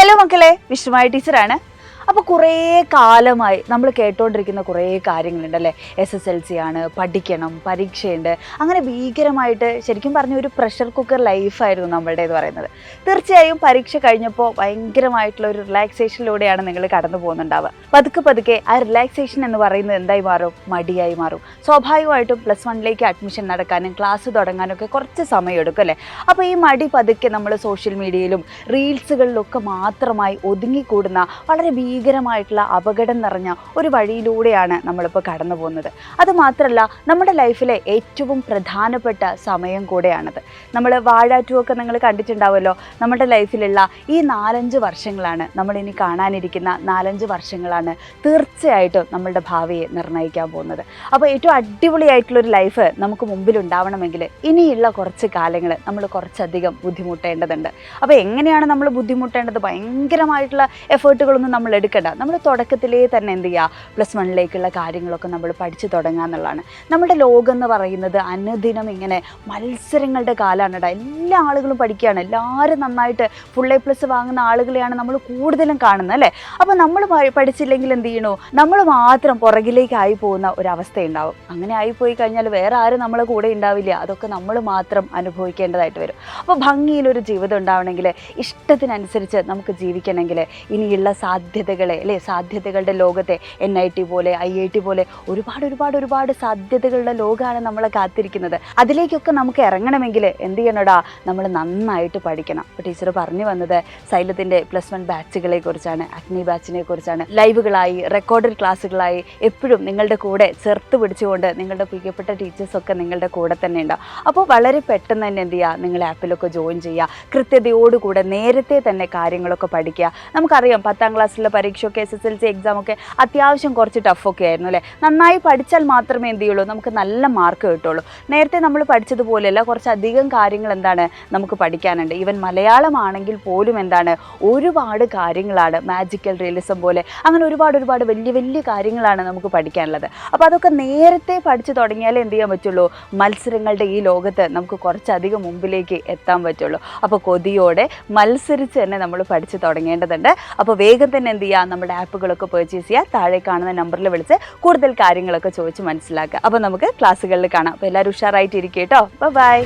Hello മക്കളെ, വിഷ്ണുമായ ടീച്ചറാണ്. അപ്പോൾ കുറേ കാലമായി നമ്മൾ കേട്ടുകൊണ്ടിരിക്കുന്ന കുറേ കാര്യങ്ങളുണ്ടല്ലേ. SSLC ആണ്, പഠിക്കണം, പരീക്ഷയുണ്ട്, അങ്ങനെ ഭീകരമായിട്ട് ശരിക്കും പറഞ്ഞ ഒരു പ്രഷർ കുക്കർ ലൈഫായിരുന്നു നമ്മളുടേത് പറയുന്നത്. തീർച്ചയായും പരീക്ഷ കഴിഞ്ഞപ്പോൾ ഭയങ്കരമായിട്ടുള്ള ഒരു റിലാക്സേഷനിലൂടെയാണ് നിങ്ങൾ കടന്നു പോകുന്നുണ്ടാവുക. പതുക്കെ പതുക്കെ ആ റിലാക്സേഷൻ എന്ന് പറയുന്നത് എന്തായി മാറും? മടിയായി മാറും. സ്വാഭാവികമായിട്ടും +1 അഡ്മിഷൻ നടക്കാനും ക്ലാസ് തുടങ്ങാനൊക്കെ കുറച്ച് സമയം എടുക്കും അല്ലേ. അപ്പോൾ ഈ മടി പതുക്കെ നമ്മൾ സോഷ്യൽ മീഡിയയിലും റീൽസുകളിലൊക്കെ മാത്രമായി ഒതുങ്ങിക്കൂടുന്ന വളരെ ഭീകരമായിട്ടുള്ള അപകടം നിറഞ്ഞ ഒരു വഴിയിലൂടെയാണ് നമ്മളിപ്പോൾ കടന്നു പോകുന്നത്. അതുമാത്രമല്ല, നമ്മുടെ ലൈഫിലെ ഏറ്റവും പ്രധാനപ്പെട്ട സമയം കൂടെയാണത്. നമ്മൾ വാഴ 2 ഒക്കെ നിങ്ങൾ കണ്ടിട്ടുണ്ടാവുമല്ലോ. നമ്മുടെ ലൈഫിലുള്ള ഈ 4-5 വർഷങ്ങളാണ്, നമ്മളിനി കാണാനിരിക്കുന്ന 4-5 വർഷങ്ങളാണ് തീർച്ചയായിട്ടും നമ്മളുടെ ഭാവിയെ നിർണ്ണയിക്കാൻ പോകുന്നത്. അപ്പോൾ ഏറ്റവും അടിപൊളിയായിട്ടുള്ളൊരു ലൈഫ് നമുക്ക് മുമ്പിൽ ഉണ്ടാവണമെങ്കിൽ ഇനിയുള്ള കുറച്ച് കാലങ്ങൾ നമ്മൾ കുറച്ചധികം ബുദ്ധിമുട്ടേണ്ടതുണ്ട്. അപ്പോൾ എങ്ങനെയാണ് നമ്മൾ ബുദ്ധിമുട്ടേണ്ടത്? ഭയങ്കരമായിട്ടുള്ള എഫേർട്ടുകളൊന്നും നമ്മൾ എടുക്കണ്ട. നമ്മൾ തുടക്കത്തിലേ തന്നെ എന്ത് ചെയ്യുക? +1 കാര്യങ്ങളൊക്കെ നമ്മൾ പഠിച്ചു തുടങ്ങുക എന്നുള്ളതാണ്. നമ്മുടെ ലോകം എന്ന് പറയുന്നത് അനുദിനം ഇങ്ങനെ മത്സരങ്ങളുടെ കാലമാണ്. എല്ലാ ആളുകളും പഠിക്കുകയാണ്. എല്ലാവരും നന്നായിട്ട് ഫുൾ A+ വാങ്ങുന്ന ആളുകളെയാണ് നമ്മൾ കൂടുതലും കാണുന്നത് അല്ലേ. അപ്പോൾ നമ്മൾ പഠിച്ചില്ലെങ്കിൽ എന്ത് ചെയ്യണോ? നമ്മൾ മാത്രം പുറകിലേക്കായി പോകുന്ന ഒരവസ്ഥ ഉണ്ടാവും. അങ്ങനെ ആയിപ്പോയി കഴിഞ്ഞാൽ വേറെ ആരും നമ്മളെ കൂടെ ഉണ്ടാവില്ല. അതൊക്കെ നമ്മൾ മാത്രം അനുഭവിക്കേണ്ടതായിട്ട് വരും. അപ്പോൾ ഭംഗിയിലൊരു ജീവിതം ഉണ്ടാവണമെങ്കിൽ, ഇഷ്ടത്തിനനുസരിച്ച് നമുക്ക് ജീവിക്കണമെങ്കിൽ ഇനിയുള്ള സാധ്യതകളെ അല്ലേ, സാധ്യതകളുടെ ലോകത്തെ NIT പോലെ IIT പോലെ ഒരുപാട് സാധ്യതകളുടെ ലോകമാണ് നമ്മളെ കാത്തിരിക്കുന്നത്. അതിലേക്കൊക്കെ നമുക്ക് ഇറങ്ങണമെങ്കിൽ എന്ത് ചെയ്യണോടാ? നമ്മൾ നന്നായിട്ട് പഠിക്കണം. അപ്പോൾ ടീച്ചർ പറഞ്ഞു വന്നത് സൈലത്തിൻ്റെ +1 ബാച്ചുകളെ കുറിച്ചാണ്, അഗ്നി ബാച്ചിനെ കുറിച്ചാണ്. ലൈവുകളായി, റെക്കോർഡഡ് ക്ലാസ്സുകളായി എപ്പോഴും നിങ്ങളുടെ കൂടെ ചേർത്ത് പിടിച്ചുകൊണ്ട് നിങ്ങളുടെ പ്രിയപ്പെട്ട ടീച്ചേഴ്സൊക്കെ നിങ്ങളുടെ കൂടെ തന്നെ ഉണ്ടാവും. അപ്പോൾ വളരെ പെട്ടെന്ന് തന്നെ എന്ത് ചെയ്യുക? നിങ്ങൾ ആപ്പിലൊക്കെ ജോയിൻ ചെയ്യുക. കൃത്യതയോടുകൂടെ നേരത്തെ തന്നെ കാര്യങ്ങളൊക്കെ പഠിക്കുക. നമുക്കറിയാം 10ാം ക്ലാസ്സിലെ പരീക്ഷയൊക്കെ SSLC എക്സാമൊക്കെ അത്യാവശ്യം കുറച്ച് ടഫൊക്കെ ആയിരുന്നു അല്ലേ. നന്നായി പഠിച്ചാൽ മാത്രമേ എന്ത് ചെയ്യുള്ളൂ? നമുക്ക് നല്ല മാർക്ക് കിട്ടുള്ളൂ. നേരത്തെ നമ്മൾ പഠിച്ചതുപോലെയല്ല, കുറച്ചധികം കാര്യങ്ങൾ എന്താണ് നമുക്ക് പഠിക്കാനുണ്ട്. ഈവൻ മലയാളമാണെങ്കിൽ പോലും എന്താണ്, ഒരുപാട് കാര്യങ്ങളാണ്. മാജിക്കൽ റിയലിസം പോലെ അങ്ങനെ ഒരുപാട് വലിയ കാര്യങ്ങളാണ് നമുക്ക് പഠിക്കാനുള്ളത്. അപ്പോൾ അതൊക്കെ നേരത്തെ പഠിച്ചു തുടങ്ങിയാലേ എന്ത് ചെയ്യാൻ പറ്റുള്ളൂ? മത്സരങ്ങളുടെ ഈ ലോകത്ത് നമുക്ക് കുറച്ചധികം മുമ്പിലേക്ക് എത്താൻ പറ്റുള്ളൂ. അപ്പോൾ കൊതിയോടെ മത്സരിച്ച് തന്നെ നമ്മൾ പഠിച്ചു തുടങ്ങേണ്ടതുണ്ട്. അപ്പോൾ വേഗം തന്നെ എന്ത് ചെയ്യുക? നമ്മുടെ ആപ്പുകളൊക്കെ പർച്ചേസ് ചെയ്യുക. താഴെ കാണുന്ന നമ്പറിൽ വിളിച്ച് കൂടുതൽ കാര്യങ്ങളൊക്കെ ചോദിച്ച് മനസ്സിലാക്കുക. അപ്പോൾ നമുക്ക് ക്ലാസ്സുകളിൽ കാണാം. അപ്പോൾ എല്ലാവരും ഉഷാറായിട്ടിരിക്കുക കേട്ടോ. ബൈ.